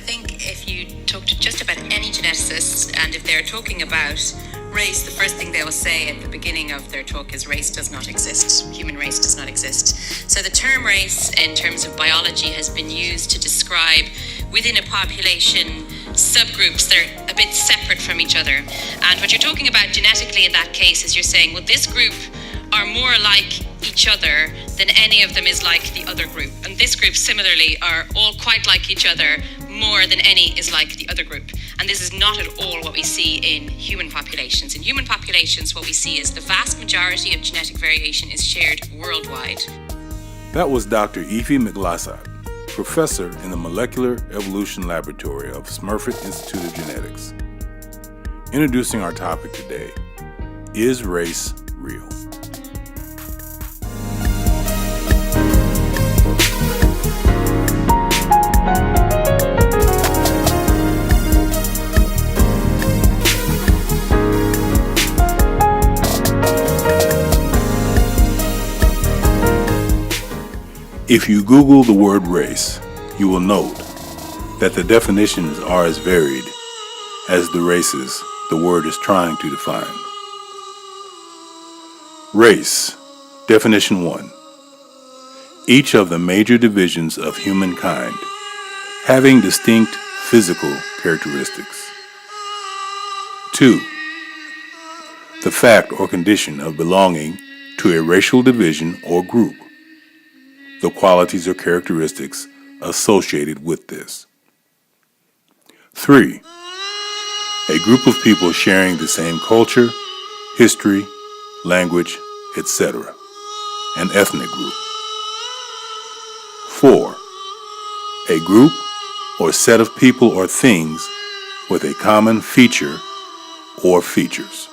think if you talk to just about any geneticist, and if they're talking about race, the first thing they will say at the beginning of their talk is race does not exist. Human race does not exist. So the term race, in terms of biology, has been used to describe within a population subgroups that are a bit separate from each other. And what you're talking about genetically in that case is you're saying, well, this group are more like each other than any of them is like the other group. And this group similarly are all quite like each other more than any is like the other group. And this is not at all what we see in human populations. In human populations, what we see is the vast majority of genetic variation is shared worldwide. That was Dr. Aoife McLassott, professor in the Molecular Evolution Laboratory of Smurfit Institute of Genetics. Introducing our topic today, is race real? If you Google the word race, you will note that the definitions are as varied as the races the word is trying to define. Race, definition 1. Each of the major divisions of humankind having distinct physical characteristics. 2. The fact or condition of belonging to a racial division or group. The qualities or characteristics associated with this. 3. A group of people sharing the same culture, history, language, etc. An ethnic group. 4. A group or set of people or things with a common feature or features.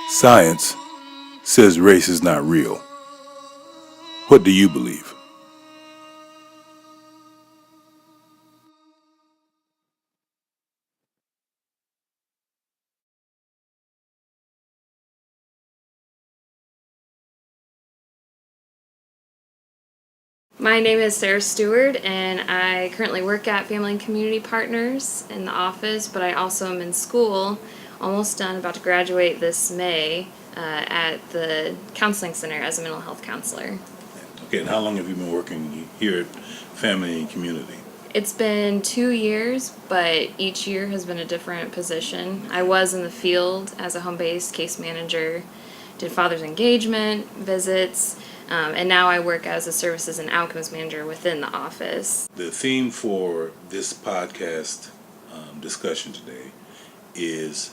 Science says race is not real. What do you believe? My name is Sarah Stewart, and I currently work at Family and Community Partners in the office, but I also am in school, almost done, about to graduate this May, at the counseling center as a mental health counselor. Okay, and how long have you been working here at Family and Community? It's been 2 years, but each year has been a different position. I was in the field as a home-based case manager, did father's engagement, visits, and now I work as a services and outcomes manager within the office. The theme for this podcast discussion today is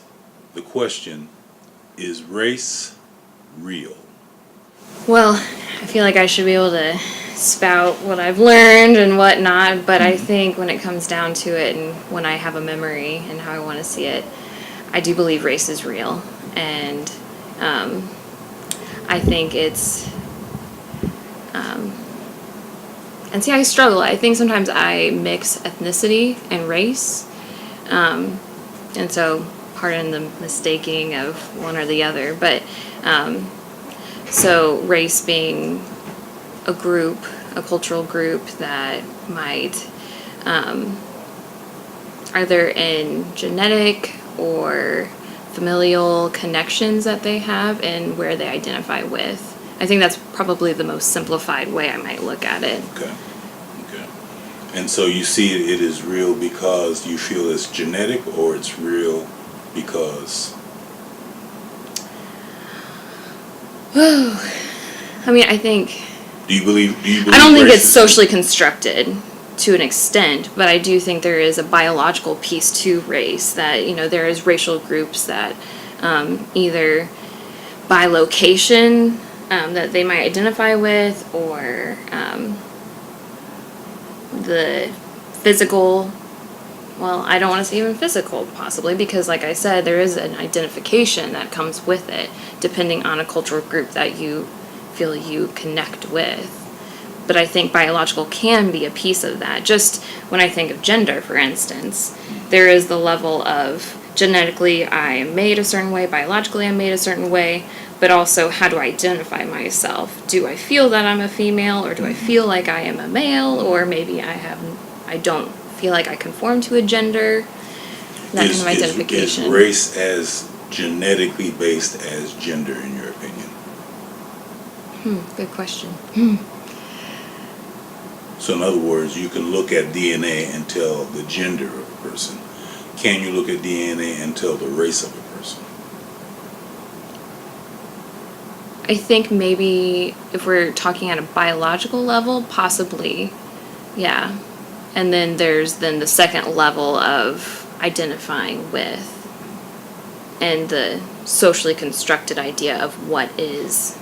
the question, is race real? Well, I feel like I should be able to spout what I've learned and whatnot, but I think when it comes down to it and when I have a memory and how I want to see it, I do believe race is real. And I think it's... and see, I struggle. I think sometimes I mix ethnicity and race. And so, pardon the mistaking of one or the other, but so race being a group, a cultural group that might either in genetic or familial connections that they have and where they identify with. I think that's probably the most simplified way I might look at it. Okay. And so you see it is real because you feel it's genetic, or it's real because... I mean, I think... Do you believe I don't think it's socially constructed to an extent, but I do think there is a biological piece to race, that, you know, there is racial groups that either by location that they might identify with, or the physical, well, I don't want to say even physical, possibly, because like I said, there is an identification that comes with it, depending on a cultural group that you feel you connect with. But I think biological can be a piece of that. Just when I think of gender, for instance, there is the level of genetically I am made a certain way, biologically I'm made a certain way, but also how do I identify myself? Do I feel that I'm a female, or do I feel like I am a male, or maybe I don't feel like I conform to a gender? That kind of identification. Is race as genetically based as gender, in your opinion? Good question. So in other words, you can look at DNA and tell the gender of a person. Can you look at DNA and tell the race of a person? I think maybe if we're talking at a biological level, possibly, yeah. And then there's the second level of identifying with, and the socially constructed idea of what is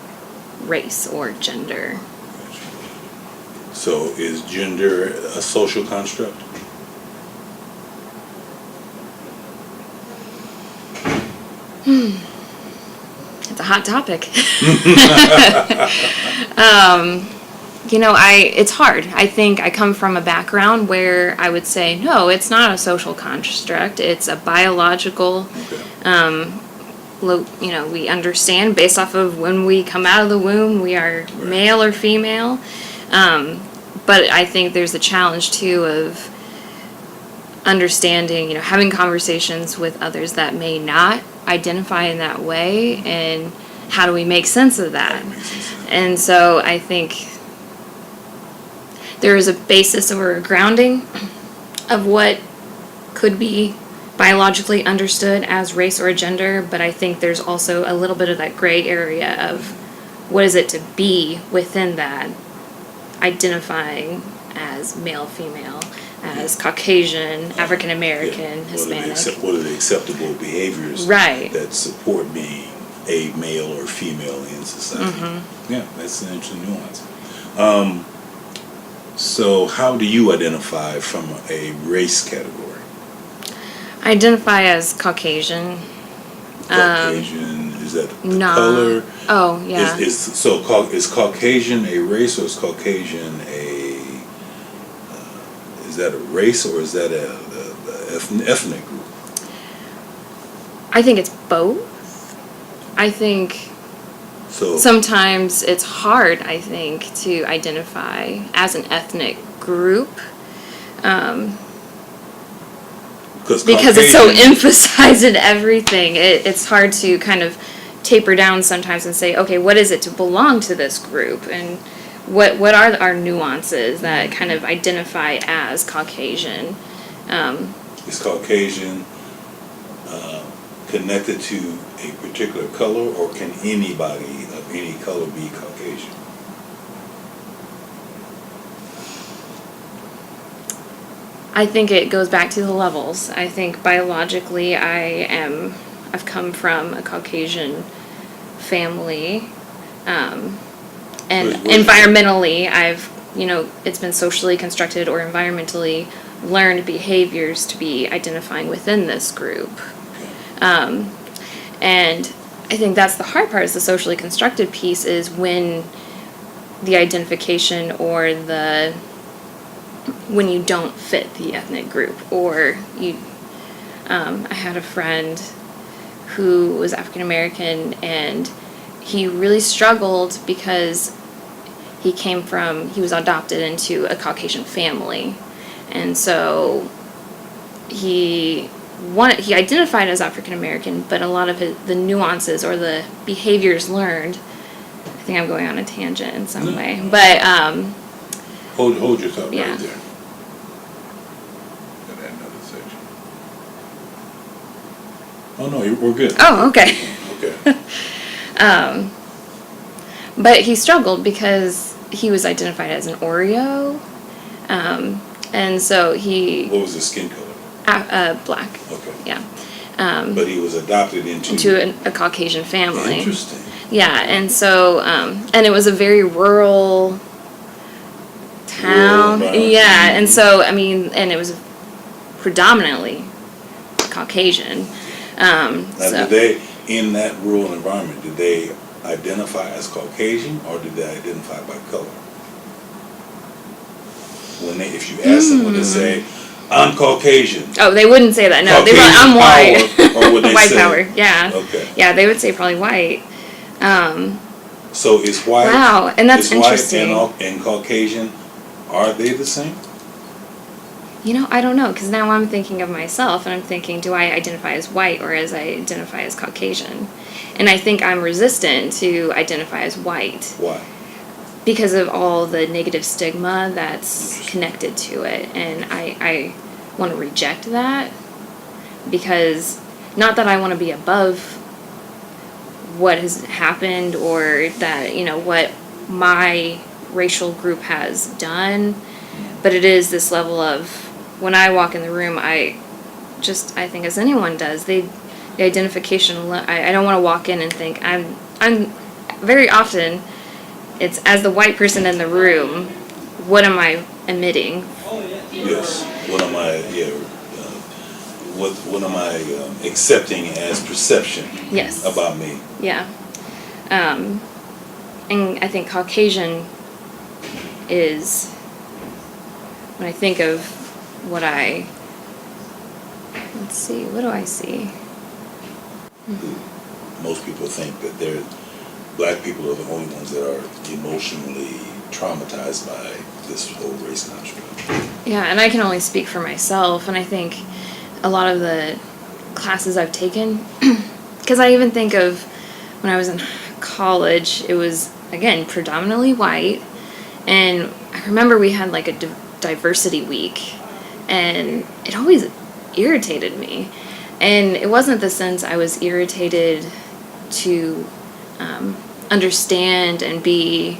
race or gender. So is gender a social construct? It's a hot topic. It's hard. I think I come from a background where I would say, no, it's not a social construct. It's a biological, we understand based off of when we come out of the womb, we are male or female. But I think there's a challenge, too, of understanding, having conversations with others that may not identify in that way, and how do we make sense of that? And so I think there is a basis or a grounding of what could be biologically understood as race or gender, but I think there's also a little bit of that gray area of what is it to be within that, identifying as male, female, as Caucasian, African American, Hispanic. What are the acceptable behaviors that support being a male or female in society? Yeah, that's an interesting nuance. So how do you identify from a race category? I identify as Caucasian. Caucasian, is that the color? Oh, yeah. Is Caucasian a race, or is Caucasian is that a race, or is that a ethnic group? I think it's both. I think sometimes it's hard, I think, to identify as an ethnic group. Because it's so emphasized in everything. It's hard to kind of taper down sometimes and say, okay, what is it to belong to this group? And what are our nuances that kind of identify as Caucasian? Is Caucasian connected to a particular color, or can anybody of any color be Caucasian? I think it goes back to the levels. I think biologically I've come from a Caucasian family, and environmentally it's been socially constructed or environmentally learned behaviors to be identifying within this group. And I think that's the hard part, is the socially constructed piece, is when the identification or when you don't fit the ethnic group, or I had a friend who was African American, and he really struggled because he was adopted into a Caucasian family, and so he identified as African American, but a lot of the nuances or the behaviors learned. I think I'm going on a tangent in some way, but hold your thought yeah. right there. Got another section. Oh no, we're good. Oh, okay. Okay. But he struggled because he was identified as an Oreo, and so What was his skin color? Black. Okay. Yeah. But he was adopted into a Caucasian family. Interesting. Yeah, and so and it was a very rural town. Yeah, and so and it was predominantly Caucasian. Now, did they, in that rural environment, did they identify as Caucasian, or did they identify by color? If you ask them, would they say, "I'm Caucasian"? Oh, they wouldn't say that. No, they probably, "I'm white." Or would they white say, power? Yeah. Okay. Yeah, they would say probably white. So is white? Wow, and that's is white interesting. and Caucasian, are they the same? I don't know, because now I'm thinking of myself, and I'm thinking, do I identify as white or as I identify as Caucasian? And I think I'm resistant to identify as white. Why? Because of all the negative stigma that's connected to it. And I want to reject that, because not that I want to be above what has happened or that, what my racial group has done, but it is this level of, when I walk in the room, I think as anyone does, the identification, I don't want to walk in and think, I'm very often, it's as the white person in the room, what am I emitting? Yes. What am I? Yeah. What am I accepting as perception? Yes. About me? Yeah. And I think Caucasian is, when I think of what do I see? Most people think that black people are the only ones that are emotionally traumatized by this whole race construct. Yeah, and I can only speak for myself, and I think a lot of the classes I've taken, because I even think of when I was in college, it was, again, predominantly white, and I remember we had like a diversity week, and it always irritated me. And it wasn't the sense I was irritated to understand and be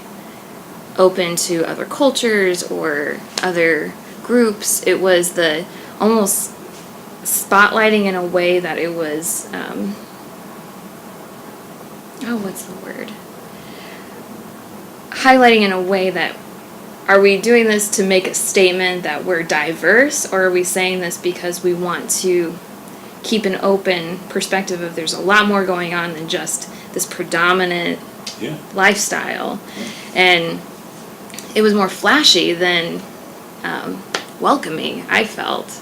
open to other cultures or other groups. It was the almost spotlighting in a way that it was, what's the word? Highlighting in a way that, are we doing this to make a statement that we're diverse, or are we saying this because we want to keep an open perspective of there's a lot more going on than just this predominant lifestyle? And it was more flashy than welcoming, I felt,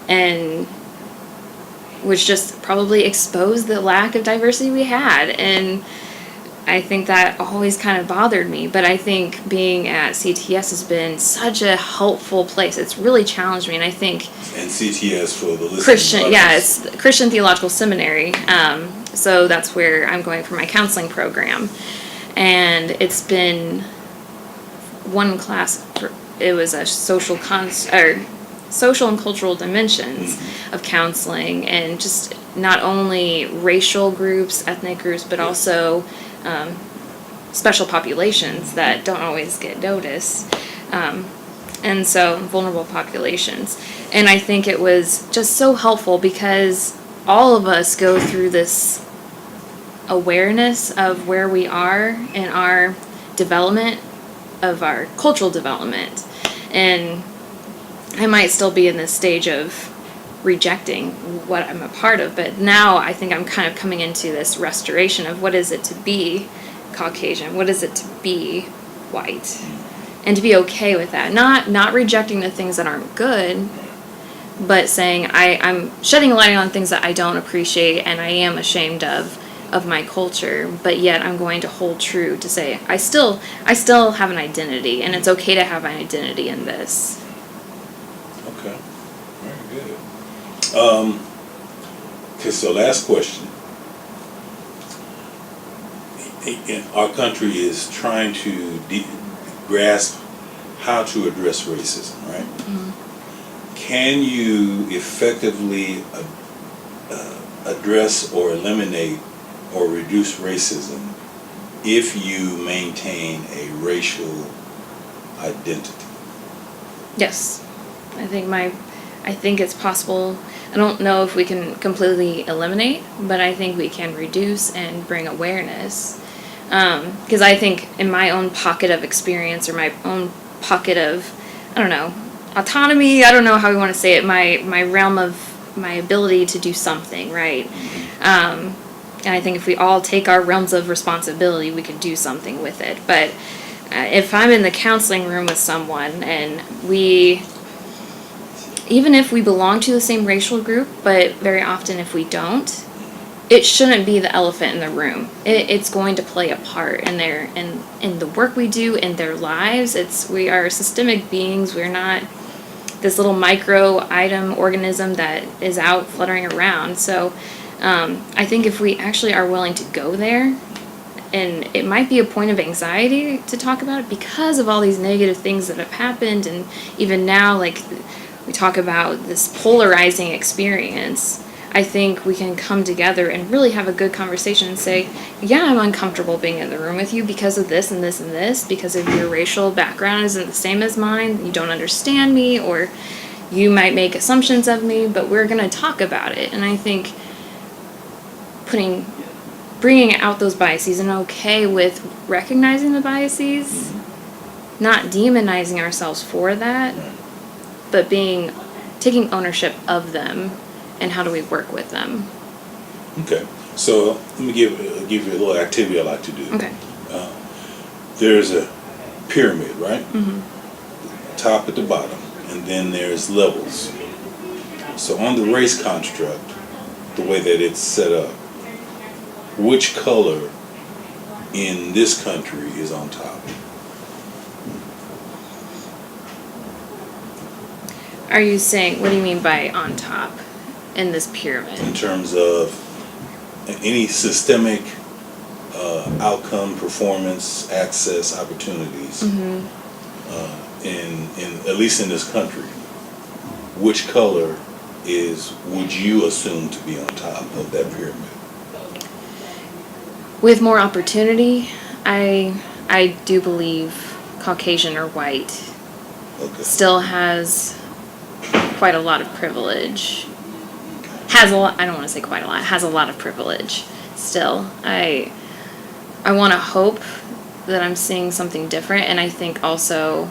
and which just probably exposed the lack of diversity we had. And I think that always kind of bothered me, but I think being at CTS has been such a helpful place. It's really challenged me, and I think... And CTS, for the listeners... Christian, yeah, it's Christian Theological Seminary, so that's where I'm going for my counseling program. And it's been one class, it was a social and cultural dimensions of counseling, and just not only racial groups, ethnic groups, but also special populations that don't always get noticed, and so vulnerable populations. And I think it was just so helpful because all of us go through this awareness of where we are in our development, of our cultural development. And I might still be in this stage of rejecting what I'm a part of, but now I think I'm kind of coming into this restoration of what is it to be Caucasian, what is it to be white, and to be okay with that. Not rejecting the things that aren't good, but saying I'm shedding light on things that I don't appreciate and I am ashamed of my culture, but yet I'm going to hold true to say I still have an identity, and it's okay to have an identity in this. Okay, very good. Okay, so last question. Our country is trying to grasp how to address racism, right? Mm-hmm. Can you effectively address or eliminate or reduce racism if you maintain a racial identity? Yes, I think it's possible. I don't know if we can completely eliminate, but I think we can reduce and bring awareness. Because I think in my own pocket of experience, or my own pocket of, I don't know, autonomy, I don't know how we want to say it, my realm of my ability to do something, right? And I think if we all take our realms of responsibility, we can do something with it. But if I'm in the counseling room with someone and even if we belong to the same racial group, but very often if we don't, it shouldn't be the elephant in the room. It's going to play a part in in the work we do in their lives. We are systemic beings. We're not this little micro item organism that is out fluttering around. So I think if we actually are willing to go there, and it might be a point of anxiety to talk about it because of all these negative things that have happened, and even now, like, we talk about this polarizing experience. I think we can come together and really have a good conversation and say, yeah, I'm uncomfortable being in the room with you because of this and this and this, because of your racial background isn't the same as mine, you don't understand me, or you might make assumptions of me, but we're going to talk about it. And I think bringing out those biases and okay with recognizing the biases, not demonizing ourselves for that, but taking ownership of them, and how do we work with them. Okay, so let me give you a little activity I like to do. Okay. There's a pyramid, right? Top at the bottom, and then there's levels. So on the race construct, the way that it's set up, which color in this country is on top? Are you saying, what do you mean by on top in this pyramid? In terms of any systemic outcome, performance, access, opportunities, in at least in this country, which color would you assume to be on top of that pyramid? With more opportunity, I do believe Caucasian or white still has quite a lot of privilege. Has a lot, I don't want to say quite a lot, has a lot of privilege still. I want to hope that I'm seeing something different, and I think also,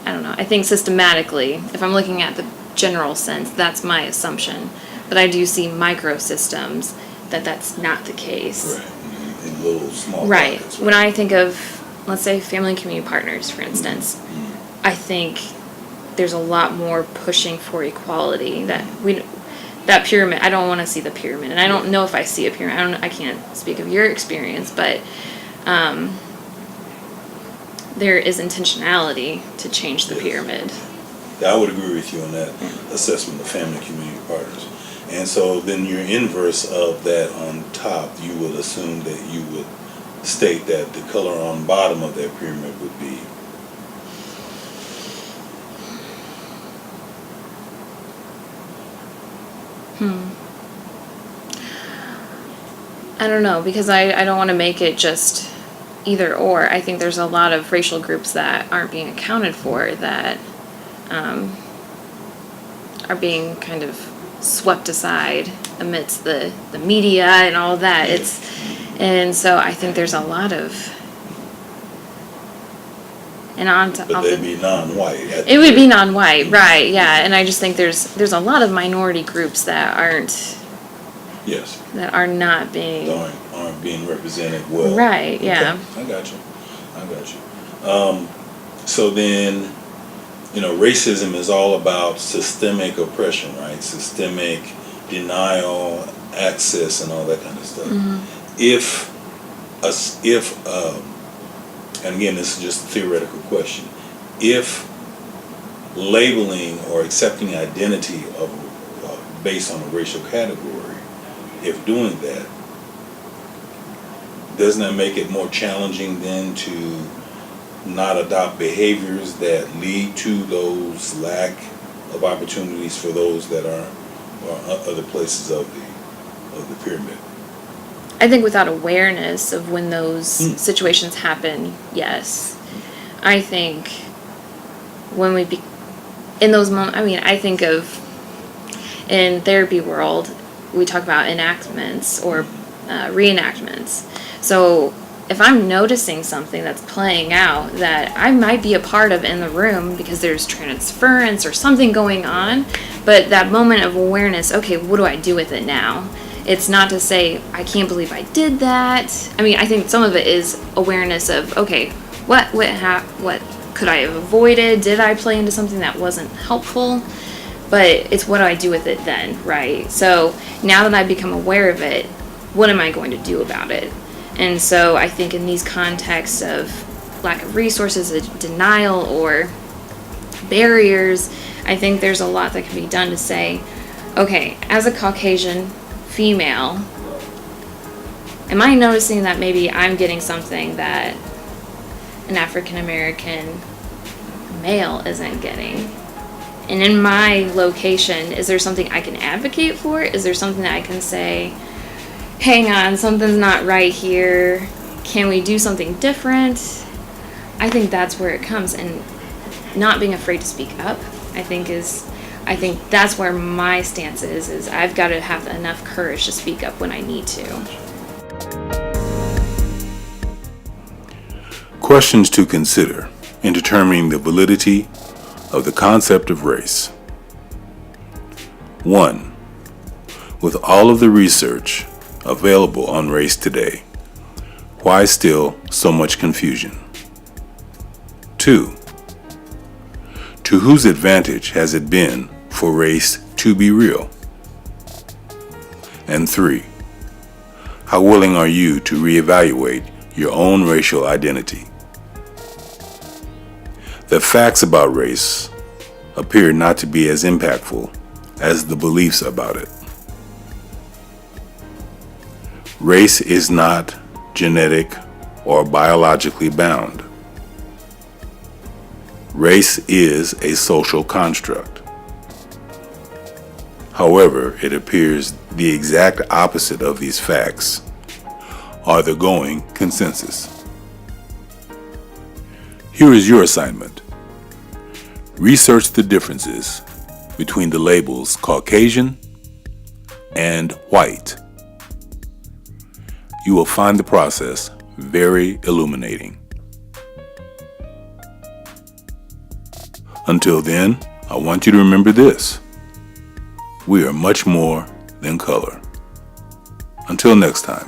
I don't know, I think systematically, if I'm looking at the general sense, that's my assumption. But I do see microsystems that's not the case. Right, in little small right. pockets, When I think of, let's say, family and community partners, for instance, I think there's a lot more pushing for equality. That pyramid, I don't want to see the pyramid, and I don't know if I see a pyramid. I can't speak of your experience, but there is intentionality to change the pyramid. Yeah, I would agree with you on that assessment of family and community partners. And so then your inverse of that on top, you would assume that you would state that the color on bottom of that pyramid would be I don't know, because I don't want to make it just either or. I think there's a lot of racial groups that aren't being accounted for, that are being kind of swept aside amidst the media and all that. And so I think there's a lot of, but they'd be non-white. It would be non-white, right? Yeah, and I just think there's a lot of minority groups that aren't. Yes. That are not being. Aren't being represented well. Right. Yeah. Okay. I got you. So then, racism is all about systemic oppression, right? Systemic denial, access, and all that kind of stuff. And again, this is just a theoretical question. If labeling or accepting identity based on a racial category, if doing that, doesn't that make it more challenging then to not adopt behaviors that lead to those lack of opportunities for those that are other places of the pyramid? I think without awareness of when those situations happen, yes. I think when we in those moments, I think of, in therapy world, we talk about enactments or reenactments. So if I'm noticing something that's playing out that I might be a part of in the room because there's transference or something going on, but that moment of awareness, okay, what do I do with it now? It's not to say, I can't believe I did that. I think some of it is awareness of, okay, what could I have avoided? Did I play into something that wasn't helpful? but it's what do I do with it then, right? So now that I've become aware of it, what am I going to do about it? And so I think in these contexts of lack of resources, denial, or barriers, I think there's a lot that can be done to say, okay, as a Caucasian female, am I noticing that maybe I'm getting something that an African American male isn't getting? And in my location, is there something I can advocate for? Is there something that I can say, hang on, something's not right here. Can we do something different? I think that's where it comes. And not being afraid to speak up, I think that's where my stance is I've got to have enough courage to speak up when I need to. Questions to consider in determining the validity of the concept of race. 1. With all of the research available on race today, why still so much confusion? 2. To whose advantage has it been for race to be real? And 3. How willing are you to reevaluate your own racial identity? The facts about race appear not to be as impactful as the beliefs about it. Race is not genetic or biologically bound. Race is a social construct. However, it appears the exact opposite of these facts are the going consensus. Here is your assignment. Research the differences between the labels Caucasian and white. You will find the process very illuminating. Until then, I want you to remember this. We are much more than color. Until next time.